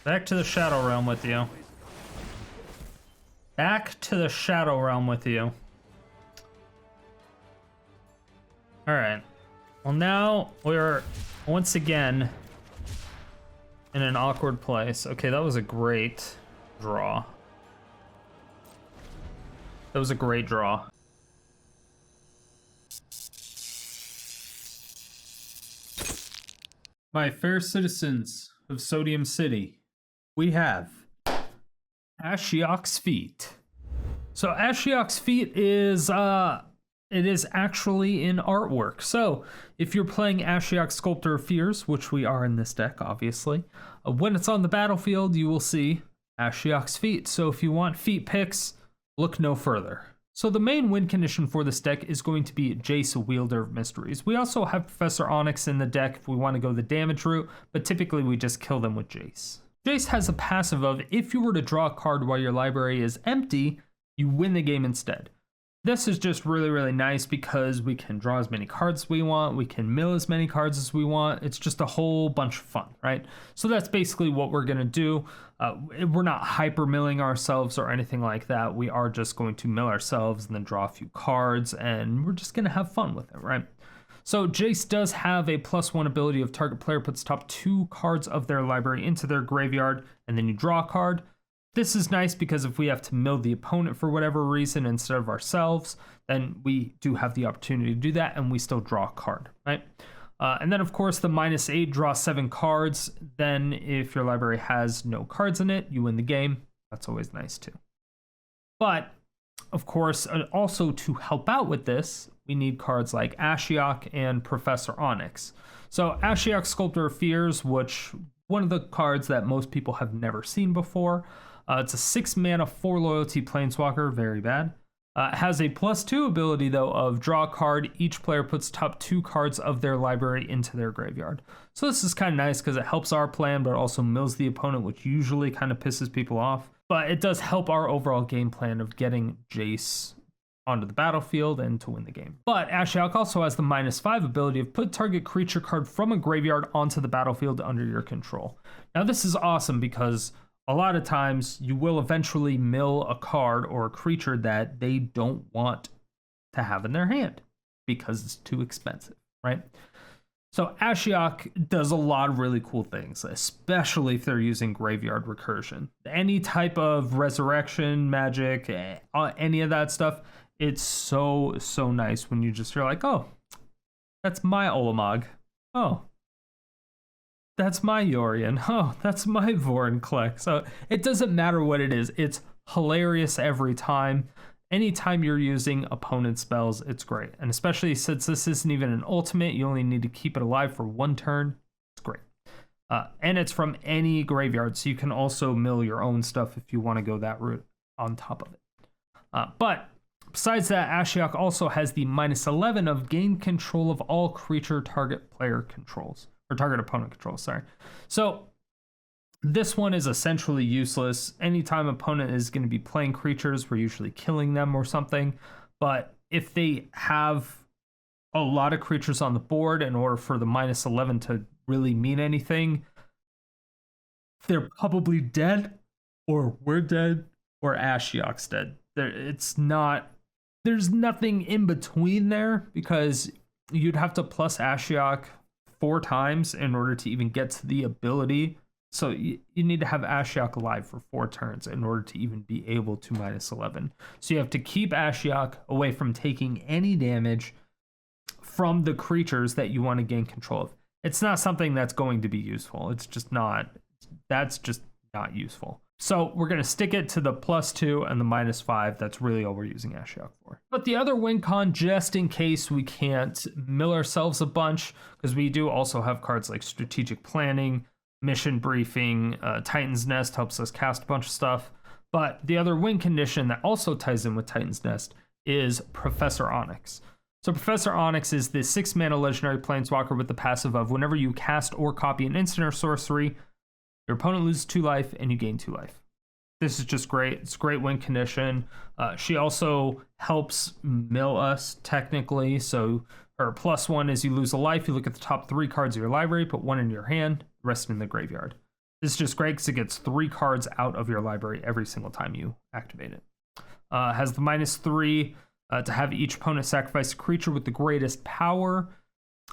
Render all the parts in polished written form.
Back to the Shadow Realm with you. Back to the Shadow Realm with you. Alright. Well, now we're once again in an awkward place. Okay, that was a great draw. That was a great draw. My fair citizens of Sodium City, we have ASHIOK'S Feet. So ASHIOK'S Feet is it is actually in artwork. So if you're playing ASHIOK Sculptor of Fears, which we are in this deck, obviously, when it's on the battlefield, you will see ASHIOK'S Feet. So if you want feet picks, look no further. So the main win condition for this deck is going to be Jace, Wielder of Mysteries. We also have Professor Onyx in the deck if we want to go the damage route, but typically we just kill them with Jace. Jace has a passive of, if you were to draw a card while your library is empty, you win the game instead. This is just really, really nice because we can draw as many cards as we want, we can mill as many cards as we want. It's just a whole bunch of fun, right? So that's basically what we're gonna do. We're not hyper milling ourselves or anything like that. We are just going to mill ourselves and then draw a few cards, and we're just gonna have fun with it, right? So Jace does have a +1 ability of target player puts top 2 cards of their library into their graveyard, and then you draw a card. This is nice because if we have to mill the opponent for whatever reason instead of ourselves, then we do have the opportunity to do that and we still draw a card, right? And then of course the -8, draw 7 cards. Then if your library has no cards in it, you win the game. That's always nice too. But of course, also to help out with this, we need cards like ASHIOK and Professor Onyx. So ASHIOK Sculptor of Fears, which one of the cards that most people have never seen before. It's a 6 mana, 4 loyalty planeswalker, very bad. It has a +2 ability though of draw a card. Each player puts top 2 cards of their library into their graveyard. So this is kind of nice because it helps our plan, but also mills the opponent, which usually kind of pisses people off. But it does help our overall game plan of getting Jace onto the battlefield and to win the game. But ASHIOK also has the -5 ability of put target creature card from a graveyard onto the battlefield under your control. Now this is awesome because a lot of times you will eventually mill a card or a creature that they don't want to have in their hand because it's too expensive, right? So ASHIOK does a lot of really cool things, especially if they're using graveyard recursion. Any type of resurrection, magic, any of that stuff, it's so nice when you're like, oh, that's my Olamog. Oh, that's my Yorion. Oh, that's my Vorinclex. So it doesn't matter what it is. It's hilarious every time. Anytime you're using opponent spells, it's great. And especially since this isn't even an ultimate, you only need to keep it alive for 1 turn. It's great. And it's from any graveyard, so you can also mill your own stuff if you want to go that route on top of it. But besides that, ASHIOK also has the -11 of gain control of all creature target player controls. Or target opponent control, sorry. So this one is essentially useless. Anytime opponent is going to be playing creatures, we're usually killing them or something. But if they have a lot of creatures on the board, in order for the -11 to really mean anything, they're probably dead, or we're dead, or ASHIOK's dead. There's nothing in between there because you'd have to plus ASHIOK 4 times in order to even get to the ability. So you need to have ASHIOK alive for 4 turns in order to even be able to -11. So you have to keep ASHIOK away from taking any damage from the creatures that you want to gain control of. It's not something that's going to be useful. It's just not. That's just not useful. So we're going to stick it to the +2 and the -5. That's really all we're using ASHIOK for. But the other win con, just in case we can't mill ourselves a bunch, because we do also have cards like Strategic Planning, Mission Briefing, Titan's Nest helps us cast a bunch of stuff. But the other win condition that also ties in with Titan's Nest is Professor Onyx. So Professor Onyx is the 6 mana legendary planeswalker with the passive of whenever you cast or copy an instant or sorcery, your opponent loses 2 life and you gain 2 life. This is just great. It's a great win condition. She also helps mill us technically. So her +1 is you lose a life. You look at the top 3 cards of your library, put 1 in your hand, the rest in the graveyard. This is just great because it gets 3 cards out of your library every single time you activate it. Has the -3 to have each opponent sacrifice a creature with the greatest power.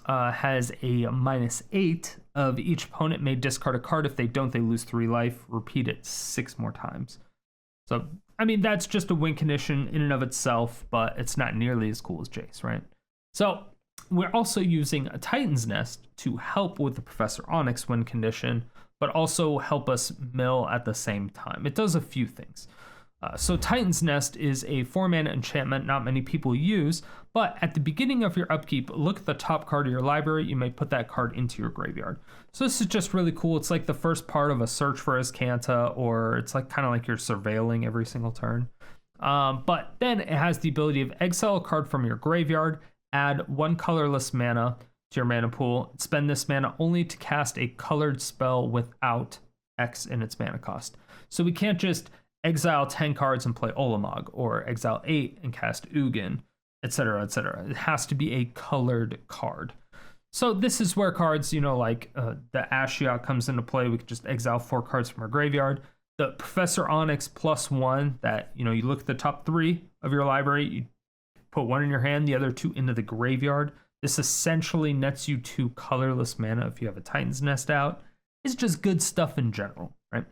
Has a -8 of each opponent may discard a card. If they don't, they lose 3 life. Repeat it 6 more times. So, I mean, that's just a win condition in and of itself, but it's not nearly as cool as Jace, right? So, we're also using a Titan's Nest to help with the Professor Onyx win condition, but also help us mill at the same time. It does a few things. So Titan's Nest is a 4-mana enchantment not many people use, but at the beginning of your upkeep, look at the top card of your library. You may put that card into your graveyard. So this is just really cool. It's like the first part of a search for Azcanta, or it's like kind of like you're surveilling every single turn. But then it has the ability of exile a card from your graveyard, add 1 colorless mana to your mana pool, spend this mana only to cast a colored spell without X in its mana cost. So we can't just exile 10 cards and play Olamog, or exile 8 and cast Ugin, etc., etc. It has to be a colored card. So this is where cards, like the Ashiok comes into play. We could just exile 4 cards from our graveyard. The Professor Onyx +1, that, you look at the top 3 of your library, you put 1 in your hand, the other 2 into the graveyard. This essentially nets you 2 colorless mana if you have a Titan's Nest out. It's just good stuff in general, right?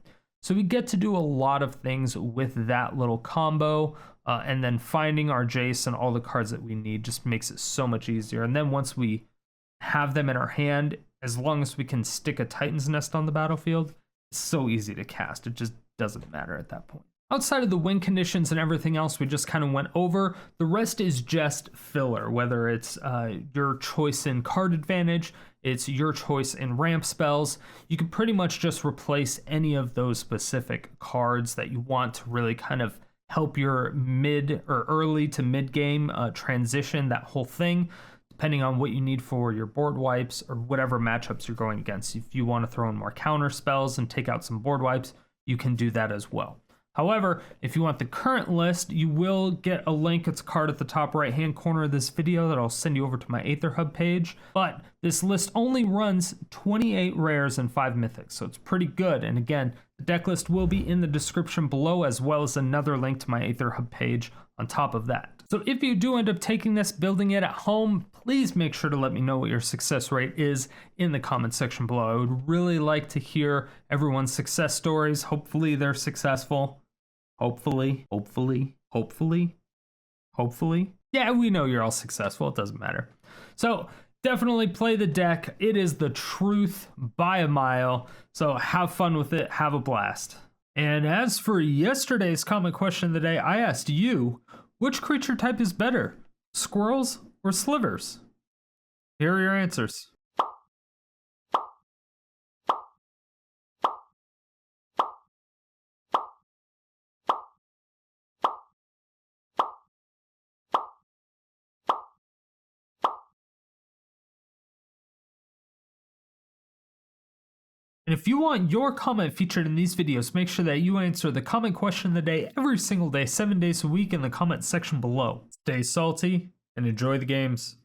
So we get to do a lot of things with that little combo, and then finding our Jace and all the cards that we need just makes it so much easier. And then once we have them in our hand, as long as we can stick a Titan's Nest on the battlefield, it's so easy to cast. It just doesn't matter at that point. Outside of the win conditions and everything else we just kind of went over, the rest is just filler, whether it's your choice in card advantage, it's your choice in ramp spells. You can pretty much just replace any of those specific cards that you want to really kind of help your mid or early to mid game transition, that whole thing, depending on what you need for your board wipes or whatever matchups you're going against. If you want to throw in more counter spells and take out some board wipes, you can do that as well. However, if you want the current list, you will get a link. It's a card at the top right-hand corner of this video that I'll send you over to my Aether Hub page. But this list only runs 28 rares and 5 mythics, so it's pretty good. And again, the deck list will be in the description below, as well as another link to my Aether Hub page on top of that. So if you do end up taking this, building it at home, please make sure to let me know what your success rate is in the comment section below. I would really like to hear everyone's success stories. Hopefully they're successful. Hopefully. Yeah, we know you're all successful. It doesn't matter. So definitely play the deck. It is the truth by a mile. So have fun with it. Have a blast. And as for yesterday's comment question of the day, I asked you, which creature type is better, squirrels or slivers? Here are your answers. And if you want your comment featured in these videos, make sure that you answer the comment question of the day every single day, 7 days a week in the comment section below. Stay salty and enjoy the games.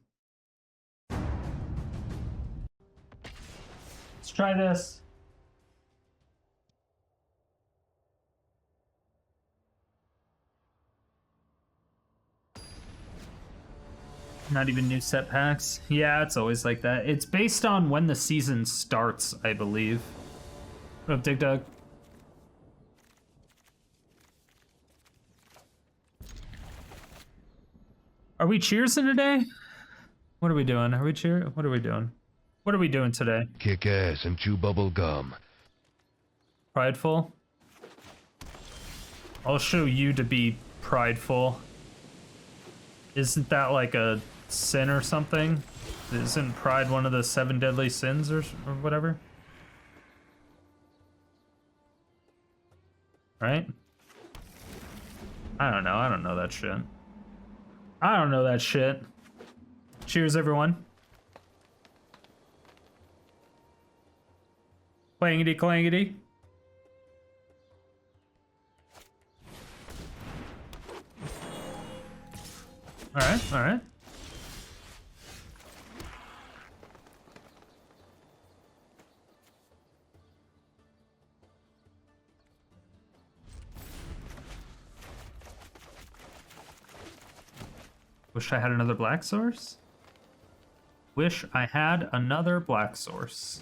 Let's try this. Not even new set packs. Yeah, it's always like that. It's based on when the season starts, I believe. What up, Dig Dug? Are we cheersing today? What are we doing? Are we cheer? What are we doing? What are we doing today? Kick ass and chew bubble gum. Prideful? I'll show you to be prideful. Isn't that like a sin or something? Isn't pride one of the 7 deadly sins or whatever? Right? I don't know. I don't know that shit. I don't know that shit. Cheers, everyone. Clangity clangity. Alright, alright. Wish I had another black source. Wish I had another black source.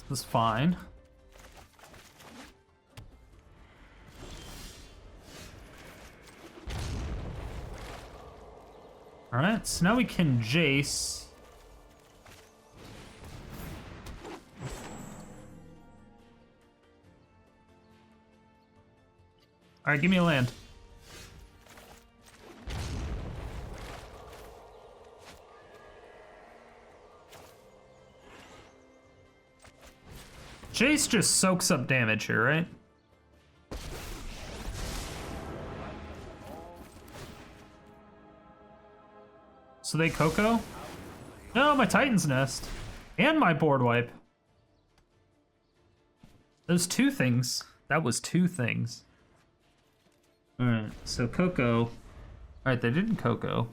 This is fine. Alright, so now we can Jace. Alright, give me a land. Jace just soaks up damage here, right? So they Coco? No, my Titan's Nest. And my board wipe. Those two things. That was two things. Alright, so Coco. Alright, they didn't Coco.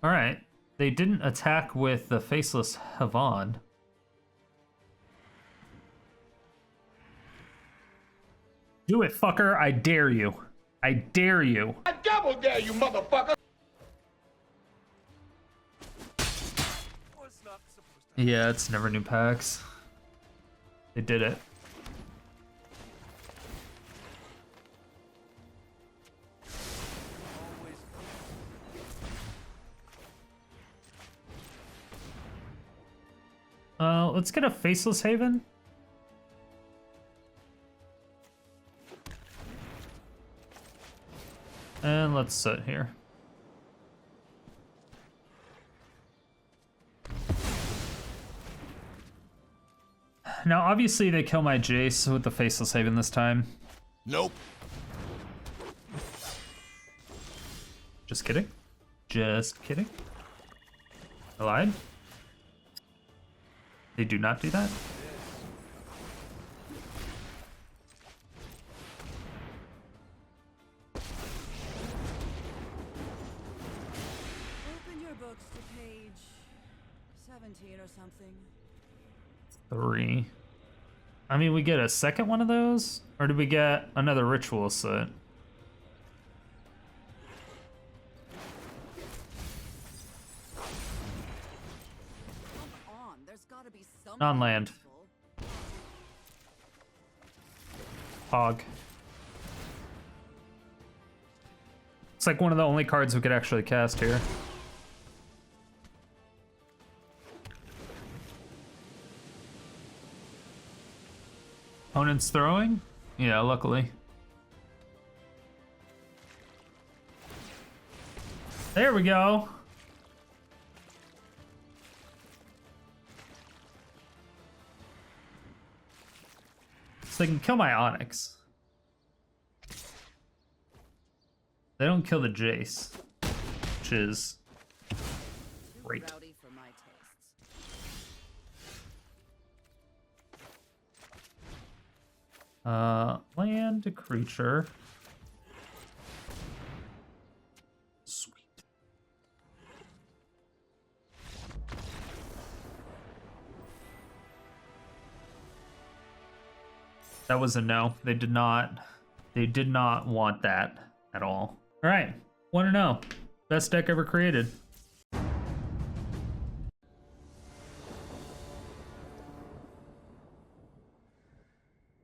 Alright, they didn't attack with the Faceless Haven. Do it, fucker. I dare you. I dare you. I double dare you, motherfucker! Yeah, it's never new packs. They did it. Let's get a Faceless Haven. And let's sit here. Now, obviously, they kill my Jace with the Faceless Haven this time. Nope. Just kidding. Just kidding. I lied. They do not do that. Open your books to page 17 or something. 3. I mean, we get a second one of those? Or did we get another Ritual of Soot? On land. Hog. It's like one of the only cards we could actually cast here. Opponent's throwing? Yeah, luckily. There we go. So they can kill my Onyx. They don't kill the Jace, which is great. Rowdy for my tastes. Land a creature. Sweet. That was a no. They did not want that at all. All right, 1-0. Best deck ever created.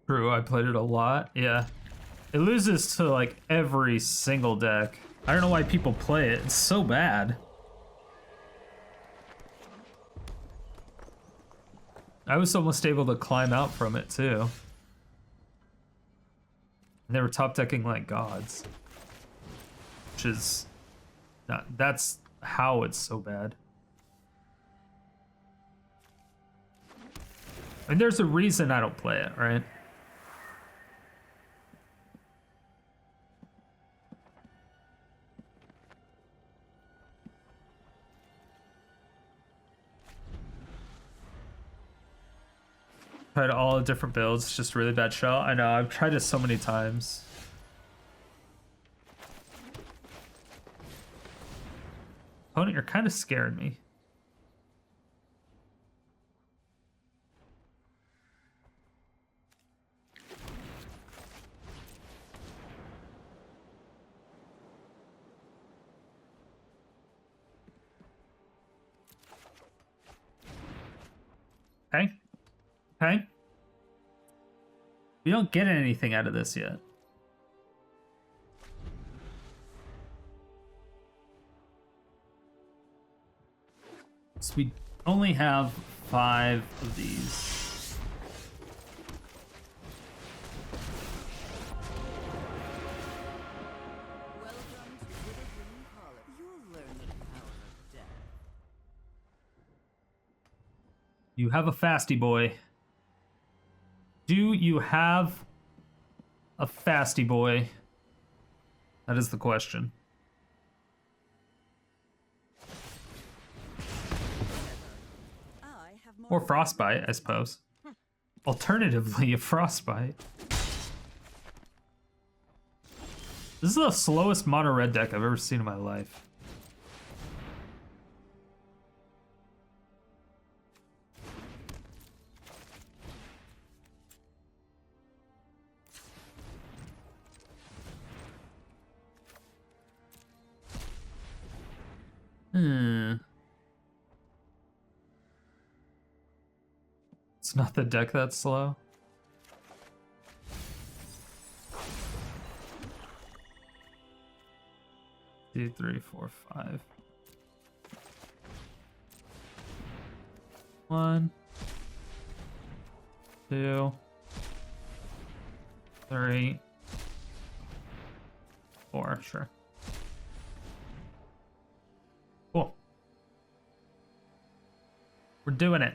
True, I played it a lot. Yeah. It loses to like every single deck. I don't know why people play it. It's so bad. I was almost able to climb out from it too. And they were top decking like gods. Which is not, that's how it's so bad. And there's a reason I don't play it, right? Tried all the different builds. It's just a really bad shot. I know. I've tried it so many times. Opponent, you're kind of scaring me. Okay. Okay. We don't get anything out of this yet. So we only have 5 of these. Welcome to Witherbloom College. You'll learn the power of death. You have a fasty boy. Do you have a fasty boy? That is the question. I have more Or frostbite, I suppose. Alternatively, a frostbite. This is the slowest mono red deck I've ever seen in my life. It's not the deck that's slow. Two, three, four, 5. 1, 2, 3, 4, sure. Cool. We're doing it.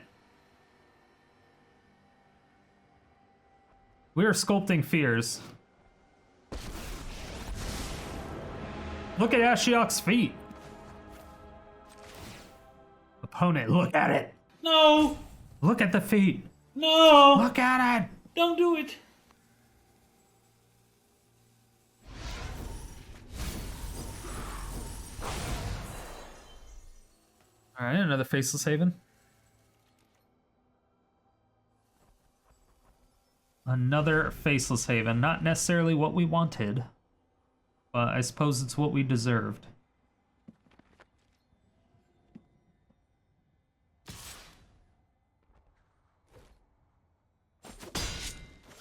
We are sculpting fears. Look at ASHIOK'S feet. Opponent, look at it. No! Look at the feet. No! Look at it. Don't do it! All right, another Faceless Haven. Another Faceless Haven. Not necessarily what we wanted, but I suppose it's what we deserved.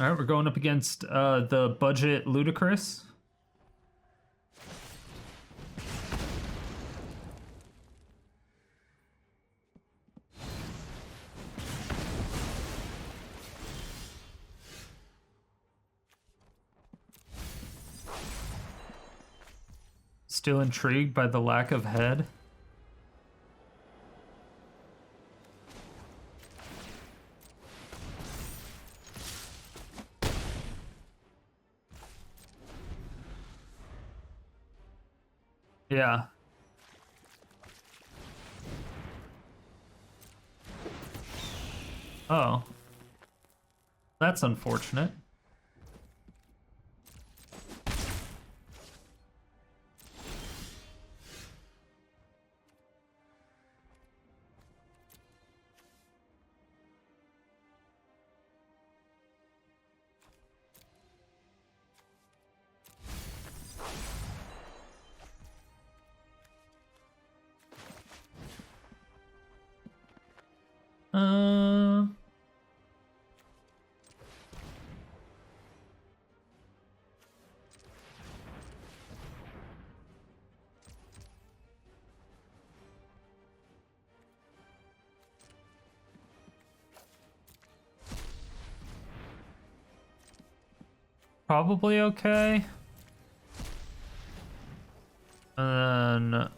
All right, we're going up against the budget Ludicrous. Still intrigued by the lack of head. Yeah. Oh. That's unfortunate. Probably okay. And then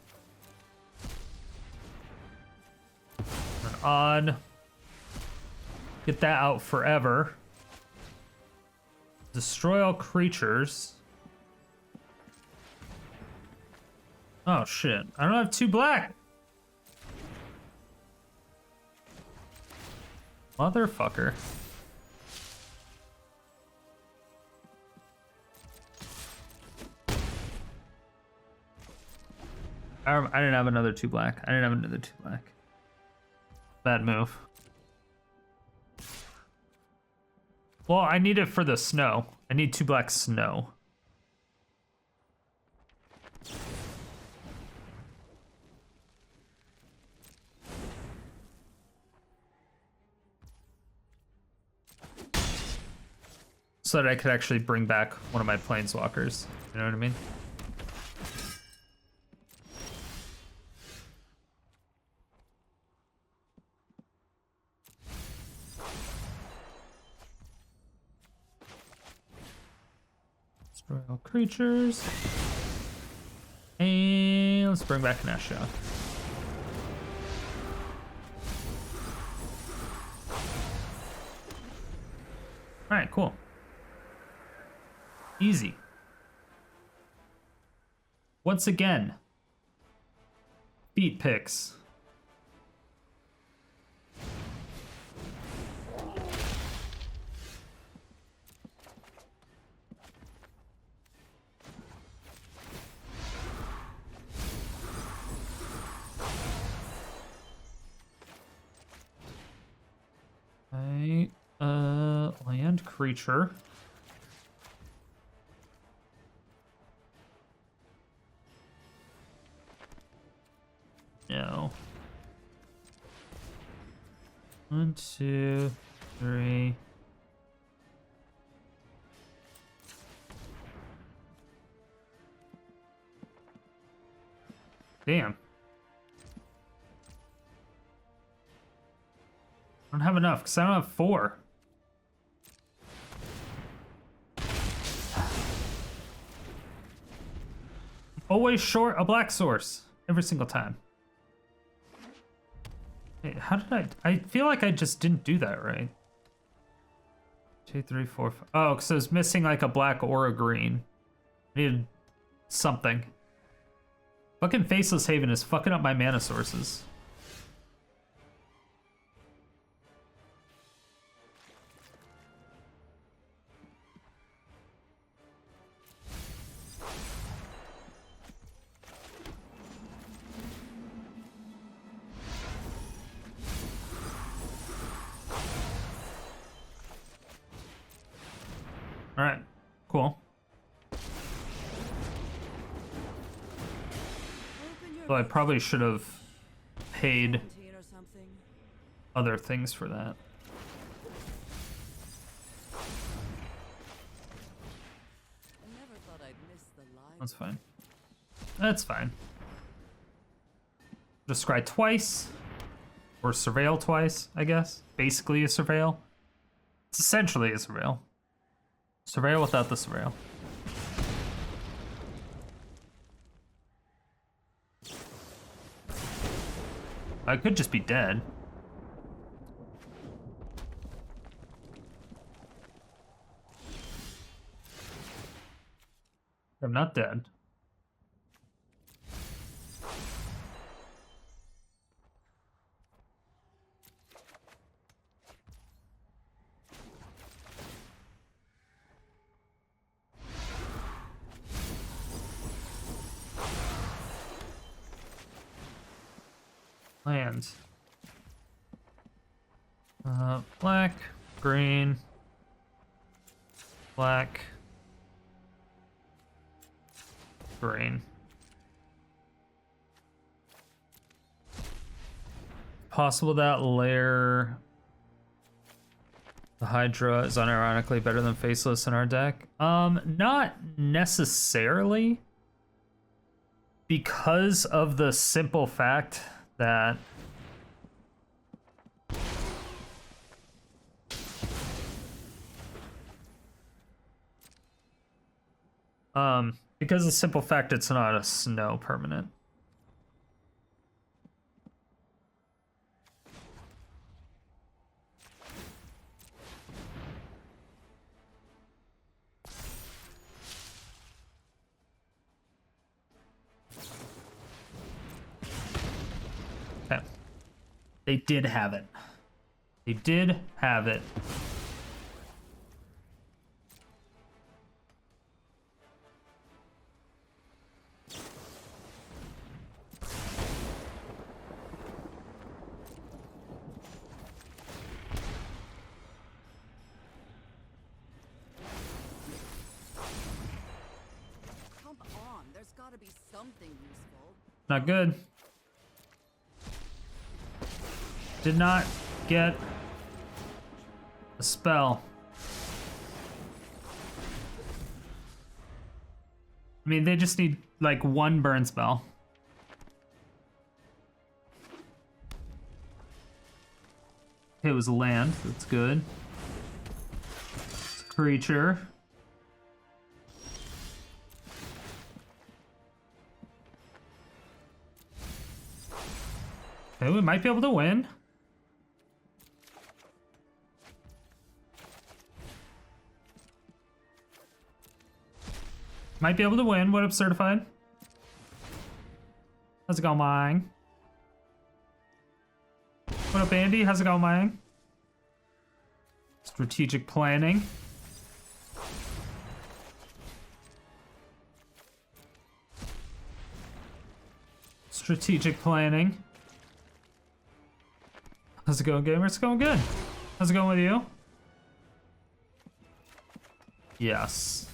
an odd. Get that out forever. Destroy all creatures. Oh shit. I don't have 2 black. Motherfucker. I didn't have another 2 black. I didn't have another 2 black. Bad move. Well, I need it for the snow. I need 2 black snow. So that I could actually bring back one of my planeswalkers. You know what I mean? Destroy all creatures. And let's bring back an Ashiok. Alright, cool. Easy. Once again, beat picks. Land creature. No. 1, 2, 3. Damn. I don't have enough because I don't have 4. Always short a black source every single time. Hey, how did I feel like I just didn't do that right. 2, 3, 4, 5. Oh, because I was missing like a black or a green. I needed something. Fucking Faceless Haven is fucking up my mana sources. All right, cool. Well, I probably should have paid other things for that. That's fine. That's fine. Just scry twice. Or surveil twice, I guess. Basically a surveil. It's essentially a surveil. Surveil without the surveil. I could just be dead. I'm not dead. Lands. Black, green, black, green. Possible that lair, the Hydra, is unironically better than Faceless in our deck. Not necessarily, because of the simple fact that because of the simple fact it's not a snow permanent. Okay. They did have it. They did have it. something useful. Not good. Did not get a spell. I mean, they just need like one burn spell. It was land, that's good. It's a creature. Okay, we might be able to win. Might be able to win. What up, Certified? How's it going, Mine? What up, Andy? How's it going, Mine? Strategic planning. Strategic planning. How's it going, gamer? It's going good. How's it going with you? Yes.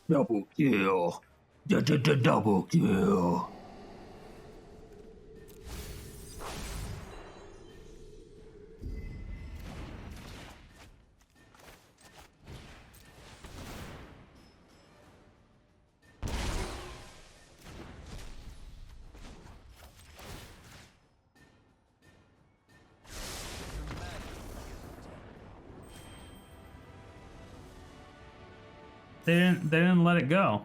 Double kill. Double kill. They didn't let it go.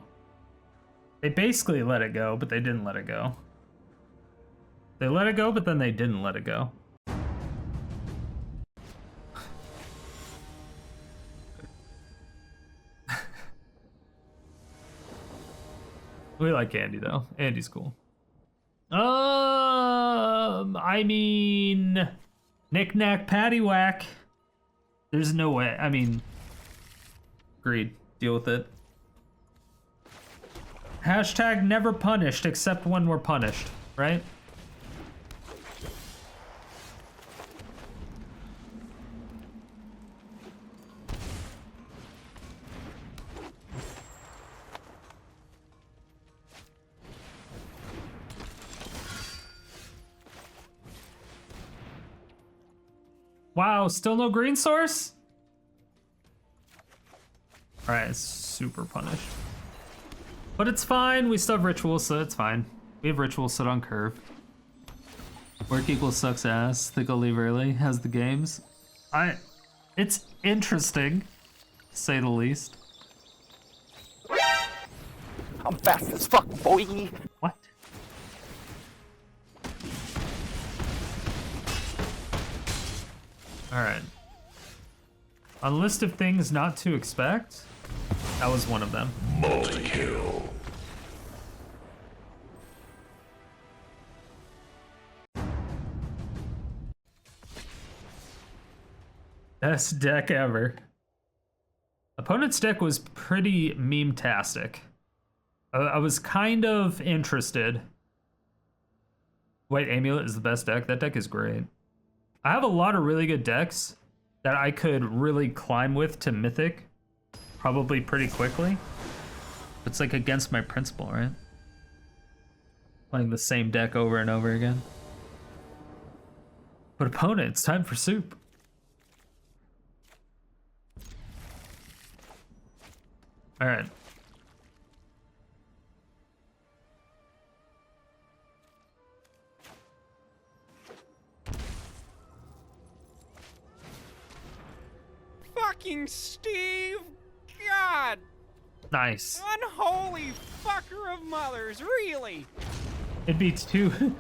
They basically let it go, but they didn't let it go. They let it go, but then they didn't let it go. We like Andy though. Andy's cool. I mean, knick-knack, paddywhack. There's no way. I mean, agreed. Deal with it. Hashtag never punished except when we're punished, right? Wow, still no green source? Alright, it's super punished. But it's fine, we still have Ritual Soot, it's fine. We have Ritual Soot on curve. Work equals sucks ass, think I'll leave early, has the games. It's interesting, to say the least. I'm fast as fuck, boy. What? Alright. On list of things not to expect, that was one of them. Multi-kill. Best deck ever. Opponent's deck was pretty meme-tastic. I was kind of interested. White Amulet is the best deck. That deck is great. I have a lot of really good decks that I could really climb with to Mythic. Probably pretty quickly. It's like against my principle, right? Playing the same deck over and over again. But opponent, it's time for soup. Alright. Fucking Steve! God! Nice. Unholy fucker of mothers, really? It'd be too...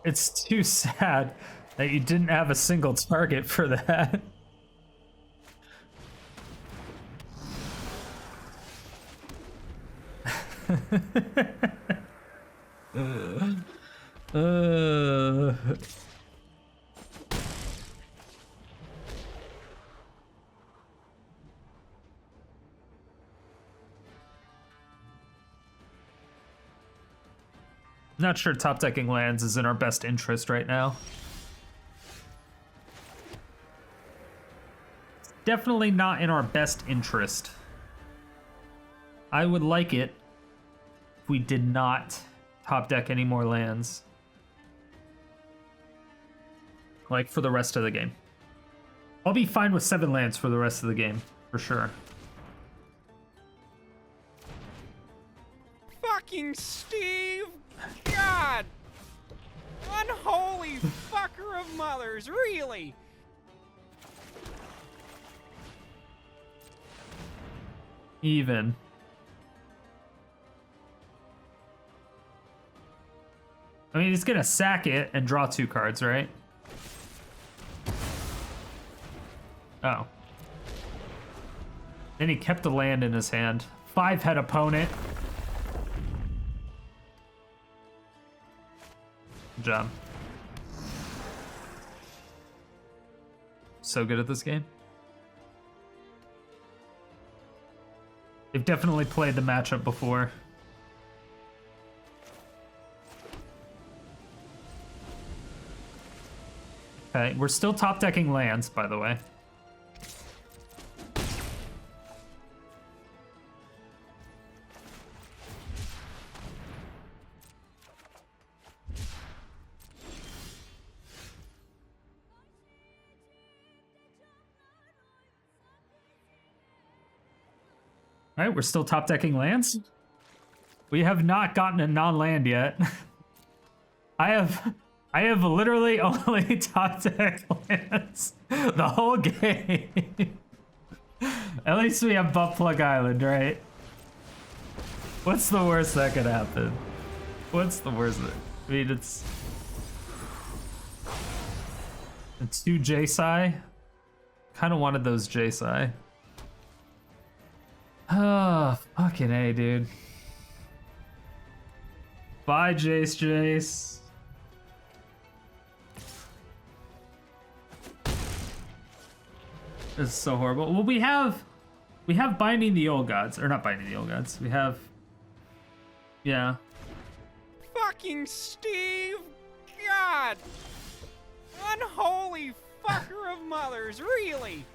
It's too sad that you didn't have a single target for that. Not sure top decking lands is in our best interest right now. definitely not in our best interest. I would like it if we did not top deck any more lands. Like, for the rest of the game. I'll be fine with 7 lands for the rest of the game, for sure. Fucking Steve! God! Unholy fucker of mothers, really? Even. I mean, he's gonna sack it and draw 2 cards, right? Oh. Then he kept the land in his hand. 5-head opponent. Good job. So good at this game. They've definitely played the matchup before. Okay, we're still top decking lands, by the way. All right, we're still top decking lands. We have not gotten a non-land yet. I have literally only top deck lands the whole game. At least we have Butt Plug Island, right? What's the worst that could happen? What's the worst that, I mean, it's 2 Jace. Kind of wanted those Jace. Oh, fucking A, dude. Bye, Jace. This is so horrible. Well, we have Binding the Old Gods, or not Binding the Old Gods. We have, yeah. Fucking Steve! God! Unholy fucker of mothers, really?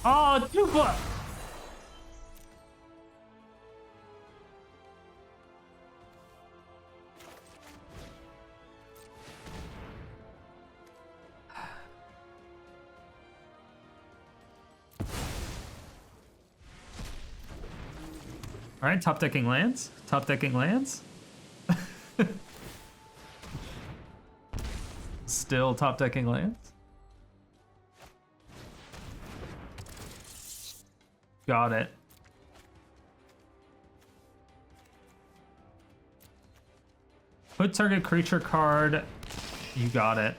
Oh, 2 bucks. All right, top decking lands. Top decking lands. Still top decking lands. Got it. Put target creature card. You got it.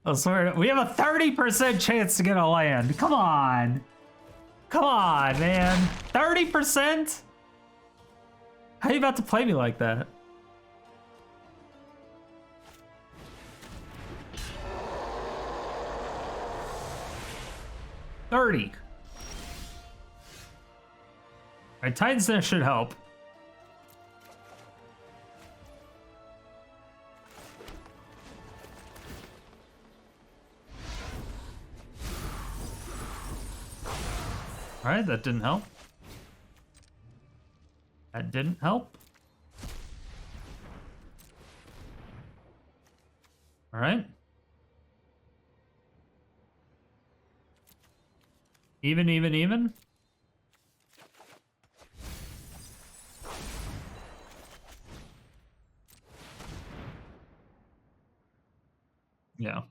I swear, we have a 30% chance to get a land. Come on. Come on, man. 30%? How are you about to play me like that? $30. Alright, Titan's Nest should help. Alright, that didn't help. That didn't help. Alright. Even. Yeah.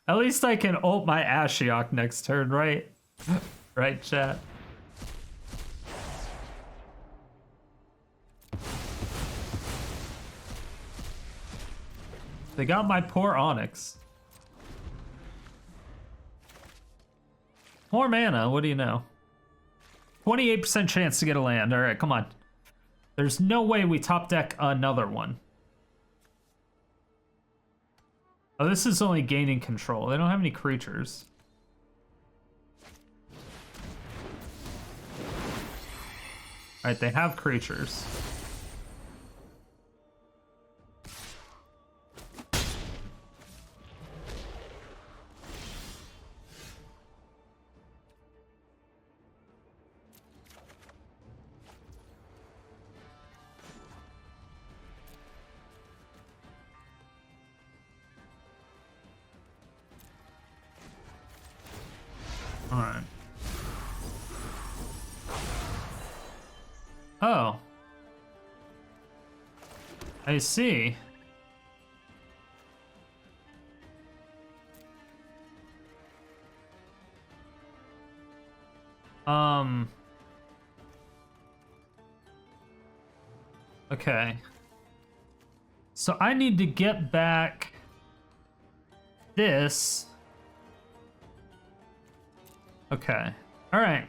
At least I can ult my Ashiok next turn, right? Right, chat? They got my poor Onyx. More mana, what do you know? 28% chance to get a land. All right, come on. There's no way we top deck another one. Oh, this is only gaining control. They don't have any creatures. All right, they have creatures. Alright. Oh. I see. Okay. So I need to get back this. Okay. All right.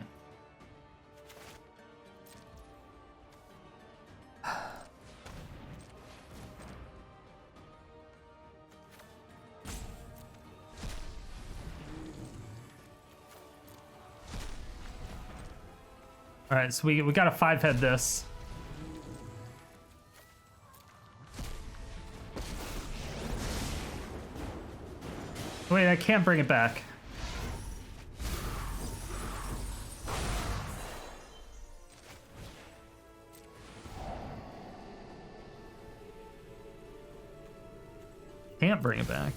All right, so we got to 5-head this. Wait, I can't bring it back. Can't bring it back.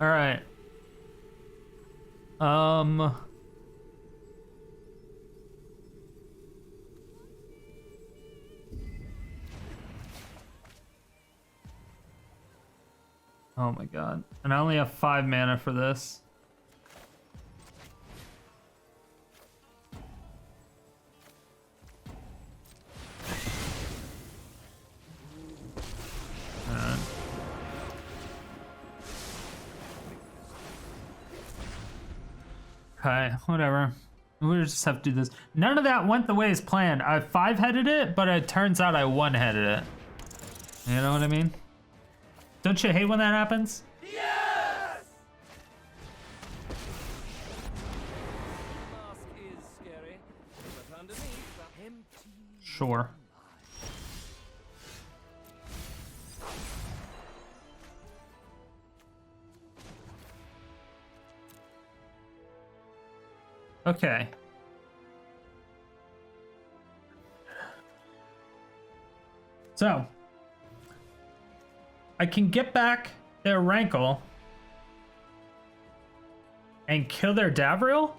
All right. Oh my god. And I only have 5 mana for this. Okay, whatever. We just have to do this. None of that went the way as planned. I 5-headed it, but it turns out I 1-headed it. You know what I mean? Don't you hate when that happens? Mask is scary, but underneath the empty. Sure. Okay. So, I can get back their Rankle and kill their Davriel?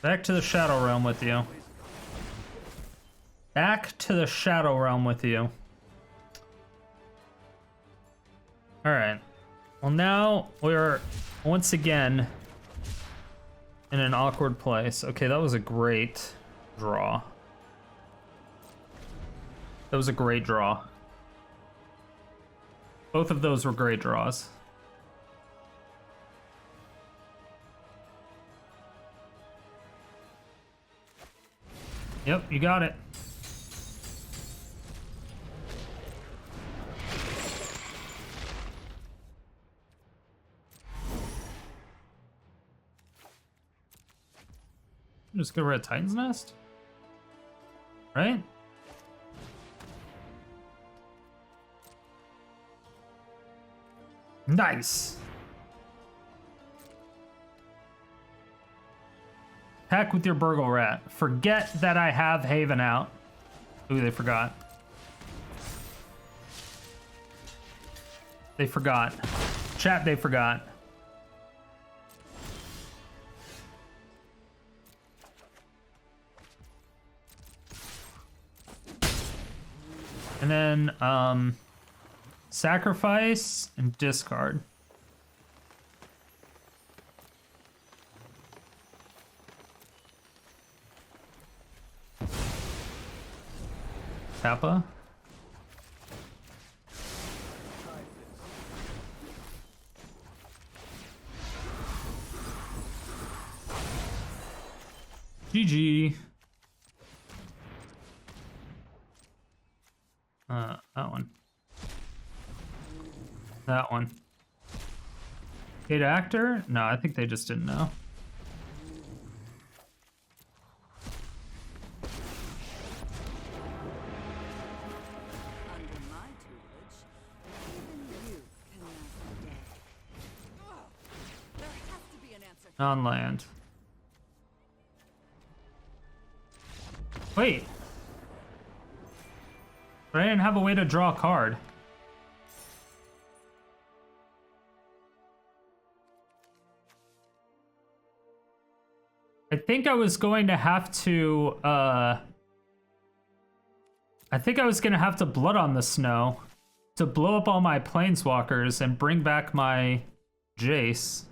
Back to the Shadow Realm with you. Back to the Shadow Realm with you. Alright. Well, now we're once again in an awkward place. Okay, that was a great draw. That was a great draw. Both of those were great draws. Yep, you got it. Just get rid of Titan's Nest? Right? Nice. Attack with your Burgle Rat. Forget that I have Haven out. Ooh, they forgot. They forgot. Chat, they forgot. And then, sacrifice and discard. Kappa. GG. That one. That one. Hate actor? No, I think they just didn't know. Under my tutelage, even you can last a day. There has to be an answer. On land. Wait. But I didn't have a way to draw a card. I think I was going to have to, I think I was going to have to Blood on the Snow to blow up all my Planeswalkers and bring back my Jace.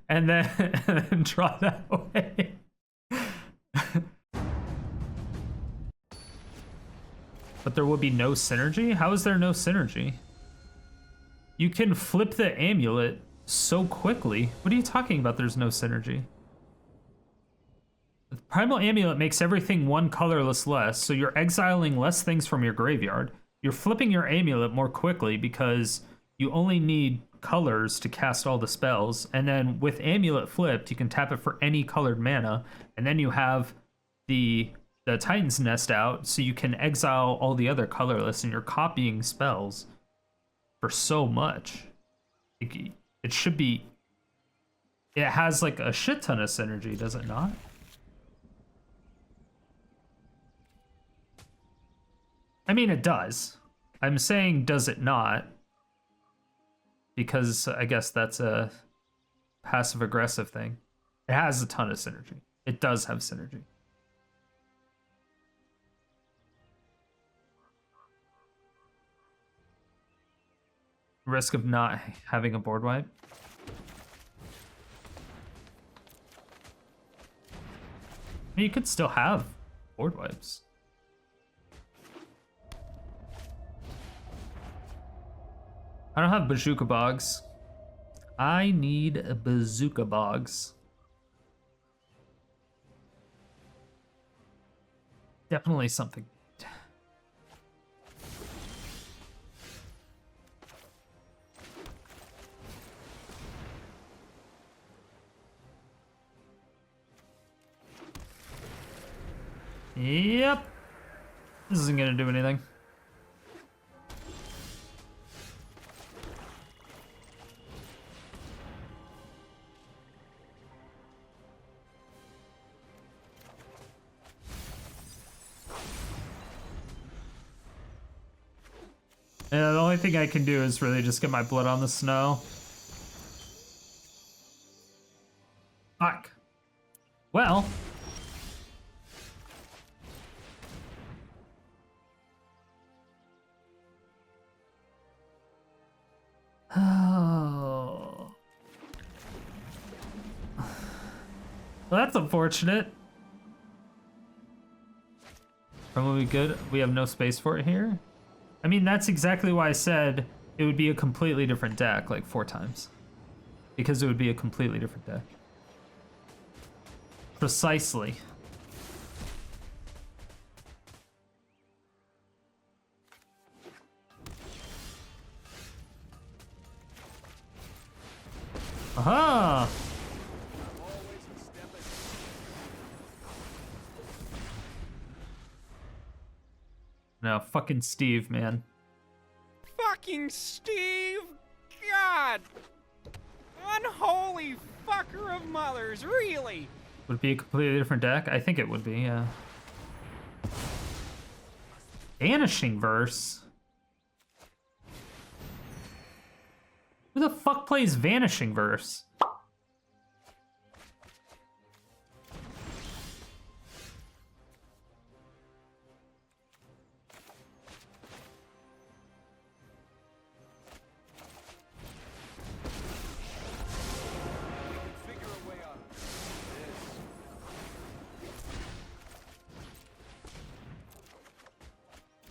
and then draw that away. But there would be no synergy? How is there no synergy? You can flip the amulet so quickly. What are you talking about? There's no synergy. The Primal Amulet makes everything one colorless less, so you're exiling less things from your graveyard. You're flipping your amulet more quickly because you only need colors to cast all the spells, and then with amulet flipped, you can tap it for any colored mana, and then you have the Titan's Nest out, so you can exile all the other colorless, and you're copying spells for so much. It should be... It has like a shit ton of synergy, does it not? I mean, it does. I'm saying, does it not? Because I guess that's a passive-aggressive thing. It has a ton of synergy. It does have synergy. Risk of not having a board wipe. I mean, you could still have board wipes. I don't have Bazooka Bogs. I need a Bazooka Bogs. Definitely something. Yep. This isn't gonna do anything. Yeah, the only thing I can do is really just get my Blood on the Snow. Fuck. Well. Oh. Well, that's unfortunate. Probably good. We have no space for it here. I mean, that's exactly why I said it would be a completely different deck, like 4 times. Because it would be a completely different deck. Precisely. Aha! No, fucking Steve, man. Fucking Steve! God! Unholy fucker of mothers, really? Would it be a completely different deck? I think it would be, yeah. Vanishing Verse? Who the fuck plays Vanishing Verse?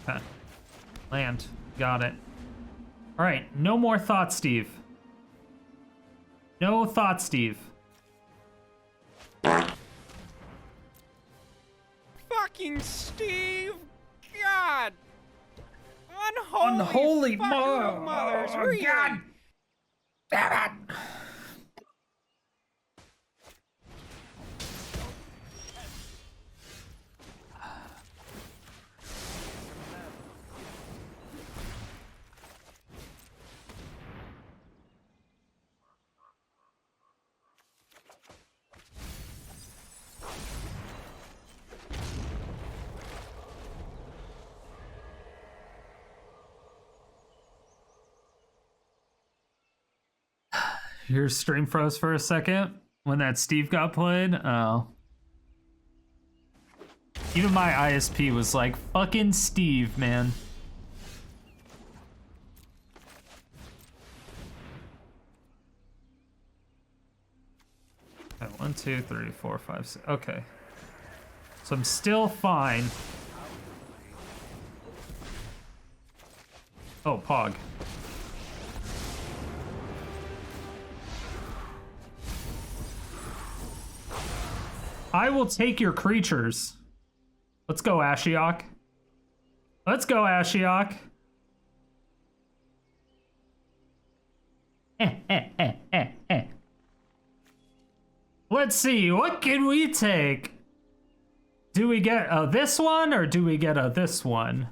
Okay. Land. Got it. Alright, no more thoughts, Steve. No thoughts, Steve. Fucking Steve! God! Unholy fucker of mothers, really? God damn it! Your stream froze for a second when that Steve got played. Oh. Even my ISP was like, fucking Steve, man. Okay, 1, 2, 3, 4, 5, 6. Okay. So I'm still fine. Oh, Pog. I will take your creatures. Let's go, Ashiok. Let's go, Ashiok. Let's see, what can we take? Do we get a this one or do we get a this one?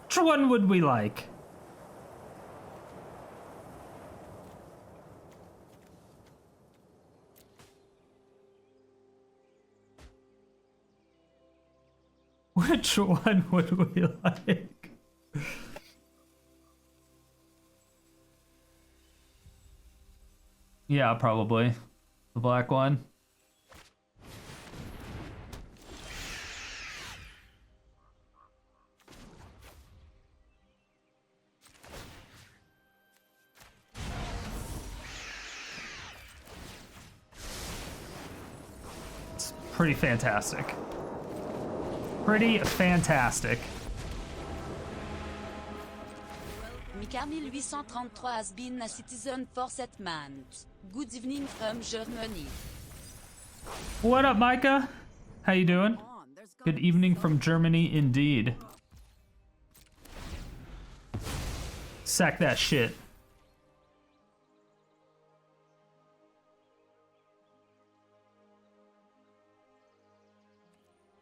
Which one would we like? Which one would we like? Yeah, probably. The black one. It's pretty fantastic. Pretty fantastic. Mika 1833 has been a citizen for 7 months. Good evening from Germany. What up, Micah? How you doing? Good evening from Germany, indeed. Sack that shit.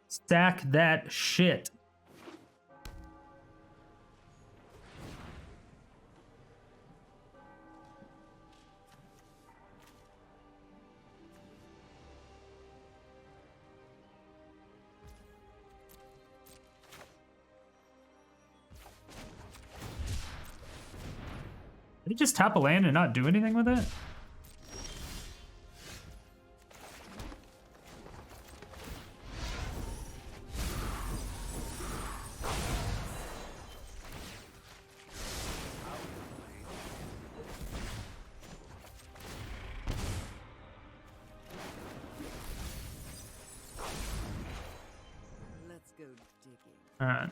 Stack that shit. Did he just tap a land and not do anything with it? Let's go digging. All right.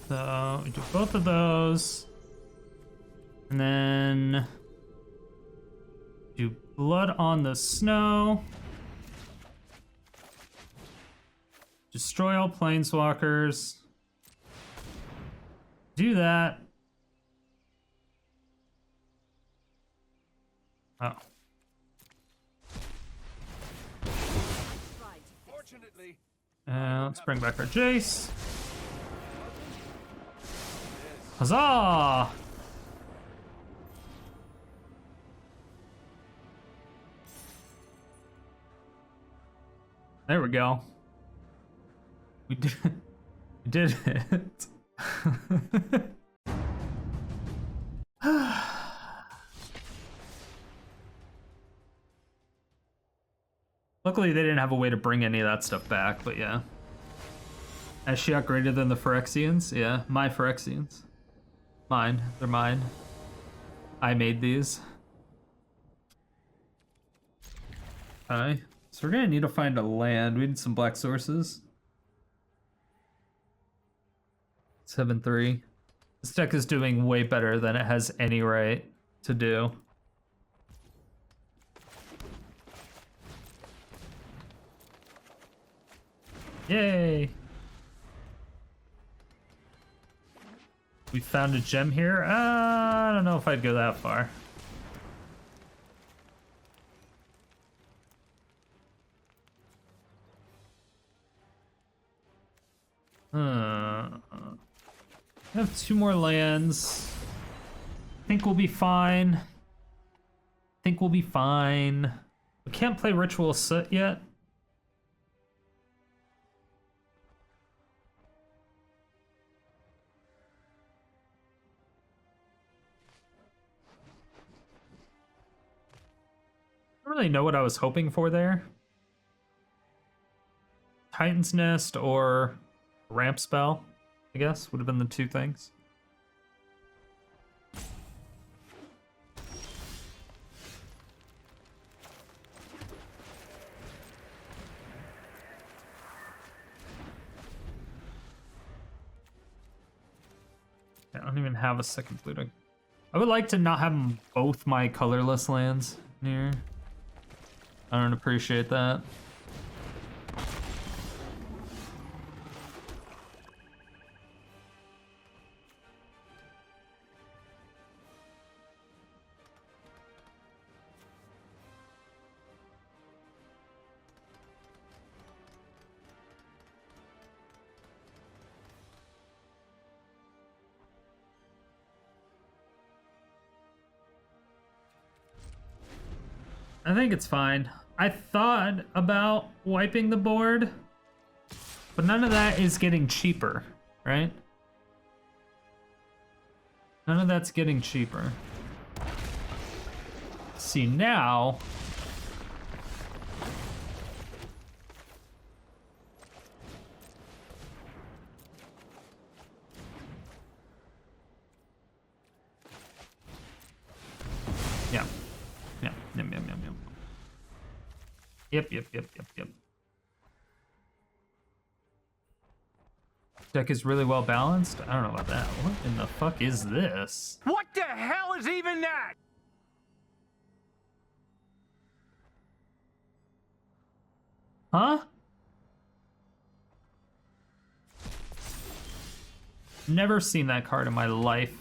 So we do both of those, and then do blood on the snow. Destroy all planeswalkers. Do that. Oh. Let's bring back our Jace. Huzzah! There we go. We did it. Luckily, they didn't have a way to bring any of that stuff back, but yeah. Ashiok greater than the Phyrexians? Yeah, my Phyrexians. Mine. They're mine. I made these. Okay. So we're gonna need to find a land. We need some black sources. 7-3. This deck is doing way better than it has any right to do. Yay! We found a gem here. I don't know if I'd go that far. I have 2 more lands. I think we'll be fine. We can't play Ritual of Soot yet. I don't really know what I was hoping for there. Titan's Nest or Ramp Spell, I guess, would have been the 2 things. I don't even have a second blue. I would like to not have both my colorless lands near. I don't appreciate that. I think it's fine. I thought about wiping the board, but none of that is getting cheaper, right? None of that's getting cheaper. See, now... Yeah. Yeah. Yum, yum, yum, yum. Yep. Deck is really well balanced. I don't know about that. What in the fuck is this? What the hell is even that? Huh? Never seen that card in my life.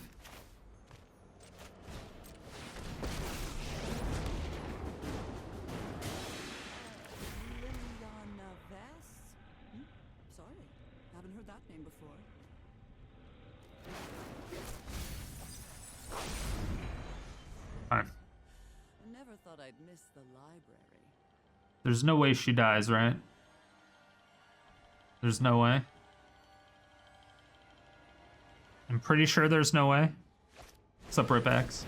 Sorry, haven't heard that name before. Fine. I never thought I'd miss the library. There's no way she dies, right? There's no way. I'm pretty sure there's no way. What's up, Ripbacks?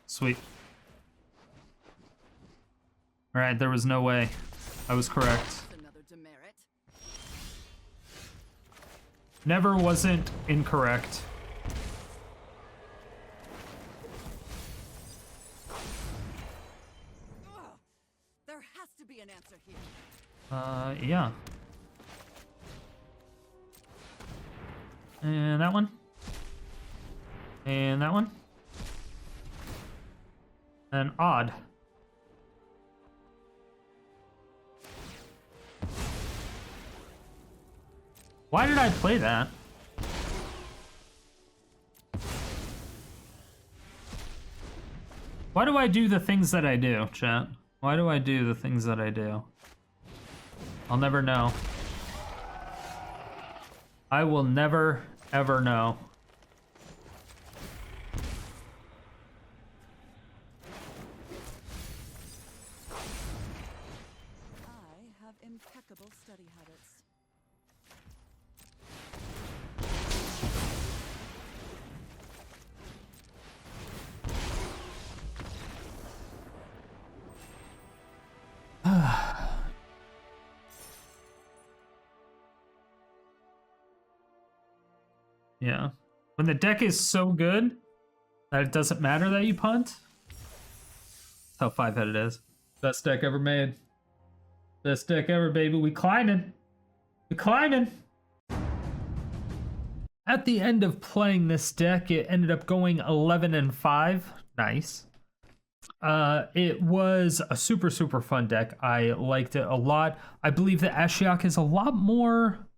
Sweet. Alright, there was no way. I was correct. Another demerit. Never wasn't incorrect. Ugh, there has to be an answer here. Yeah. And that one. And that one. And odd. Why did I play that? Why do I do the things that I do, chat? Why do I do the things that I do? I'll never know. I will never, ever know. I have impeccable study habits. Yeah. When the deck is so good that it doesn't matter that you punt. That's how 5-headed is. Best deck ever made. Best deck ever, baby. We climbing. We climbing. At the end of playing this deck, it ended up going 11-5. Nice. It was a super, super fun deck. I liked it a lot. I believe that Ashiok is a lot more...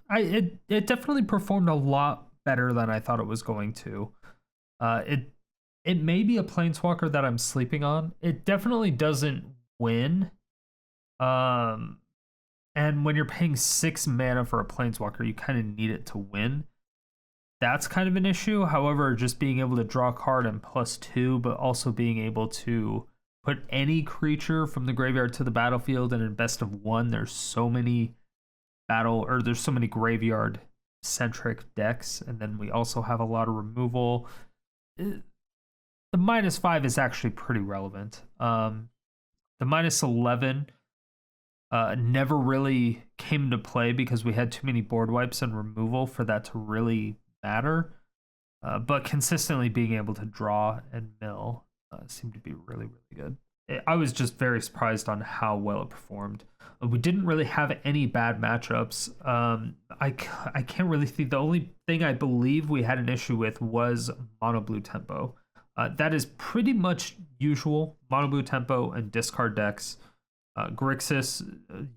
It definitely performed a lot better than I thought it was going to. It may be a planeswalker that I'm sleeping on. It definitely doesn't win. And when you're paying 6 mana for a planeswalker, you kind of need it to win. That's kind of an issue. However, just being able to draw a card and +2, but also being able to put any creature from the graveyard to the battlefield, and in best of 1, there's so many there's so many graveyard centric decks, and then we also have a lot of removal. The -5 is actually pretty relevant. The -11 never really came into play because we had too many board wipes and removal for that to really matter. But consistently being able to draw and mill seemed to be really, really good. I was just very surprised on how well it performed. We didn't really have any bad matchups. I can't really think. The only thing I believe we had an issue with was mono blue tempo. That is pretty much usual. Mono blue tempo and discard decks. Grixis,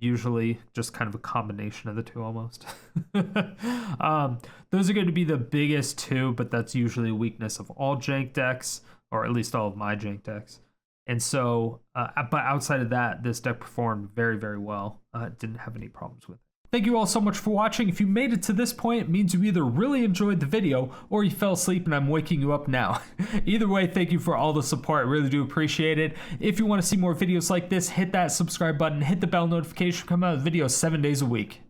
usually just kind of a combination of the two almost. Those are going to be the biggest two, but that's usually a weakness of all jank decks, or at least all of my jank decks. And so, but outside of that, this deck performed very, very well. Didn't have any problems with it. Thank you all so much for watching. If you made it to this point, it means you either really enjoyed the video or you fell asleep and I'm waking you up now. Either way, thank you for all the support. I really do appreciate it. If you want to see more videos like this, hit that subscribe button, hit the bell notification, come out with videos 7 days a week.